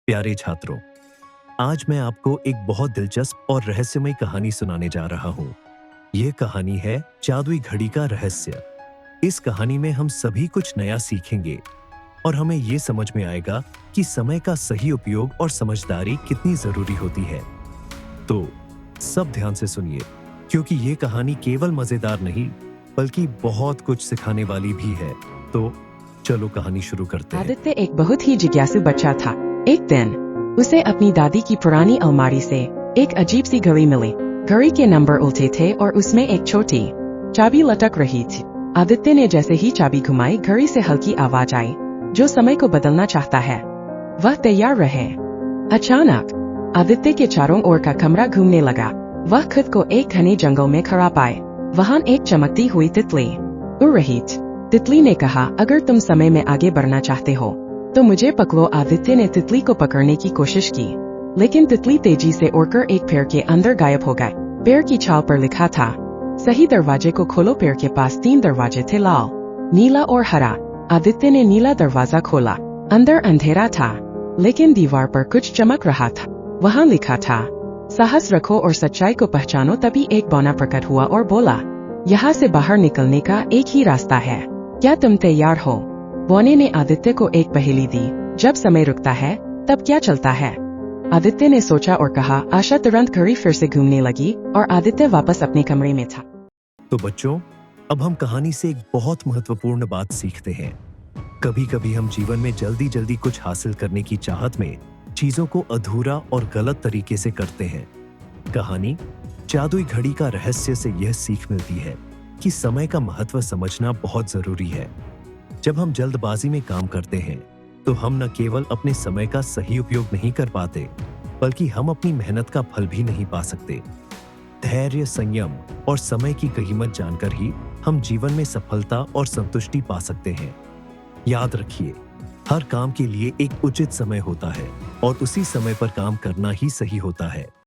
प्यारे छात्रों, आज मैं आपको एक बहुत दिलचस्प और रहस्यमय कहानी सुनाने जा रहा हूँ। यह कहानी है जादुई घड़ी का रहस्य। इस कहानी में हम सभी कुछ नया सीखेंगे और हमें ये समझ में आएगा कि समय का सही उपयोग और समझदारी कितनी जरूरी होती है। तो सब ध्यान से सुनिए, क्योंकि ये कहानी केवल मजेदार नहीं बल्कि बहुत कुछ सिखाने वाली भी है। तो चलो कहानी शुरू करते हैं। आदित्य एक बहुत ही जिज्ञासु बच्चा था। एक दिन उसे अपनी दादी की पुरानी अलमारी से एक अजीब सी घड़ी मिली। घड़ी के नंबर उल्टे थे और उसमें एक छोटी चाबी लटक रही थी। आदित्य ने जैसे ही चाबी घुमाई, घड़ी से हल्की आवाज आई, जो समय को बदलना चाहता है वह तैयार रहे। अचानक आदित्य के चारों ओर का कमरा घूमने लगा। वह खुद को एक घने जंगल में खड़ा पाए। वहां एक चमकती हुई तितली उड़ रही थी। तितली ने कहा, अगर तुम समय में आगे बढ़ना चाहते हो तो मुझे पकड़ो। आदित्य ने तितली को पकड़ने की कोशिश की, लेकिन तितली तेजी से उड़कर एक पेड़ के अंदर गायब हो गए। पेड़ की छाल पर लिखा था, सही दरवाजे को खोलो। पेड़ के पास 3 दरवाजे थे, लाल, नीला और हरा। आदित्य ने नीला दरवाजा खोला। अंदर अंधेरा था, लेकिन दीवार पर कुछ चमक रहा था। वहां लिखा था, साहस रखो और सच्चाई को पहचानो। तभी एक बौना प्रकट हुआ और बोला, यहाँ से बाहर निकलने का एक ही रास्ता है, क्या तुम तैयार हो? बौने ने आदित्य को एक पहेली दी, जब समय रुकता है तब क्या चलता है? आदित्य ने सोचा और कहा। आशा तुरंत घड़ी फिर से घूमने लगी और आदित्य वापस अपने कमरे में था। तो बच्चों, अब हम कहानी से एक बहुत महत्वपूर्ण बात सीखते हैं। कभी कभी हम जीवन में जल्दी जल्दी कुछ हासिल करने की चाहत में चीजों को अधूरा और गलत तरीके से करते हैं। कहानी जादुई घड़ी का रहस्य से यह सीख मिलती है कि समय का महत्व समझना बहुत जरूरी है। जब हम जल्दबाजी में काम करते हैं तो हम न केवल अपने समय का सही उपयोग नहीं कर पाते, बल्कि हम अपनी मेहनत का फल भी नहीं पा सकते। धैर्य, संयम और समय की कीमत जानकर ही हम जीवन में सफलता और संतुष्टि पा सकते हैं। याद रखिए, हर काम के लिए एक उचित समय होता है और उसी समय पर काम करना ही सही होता है।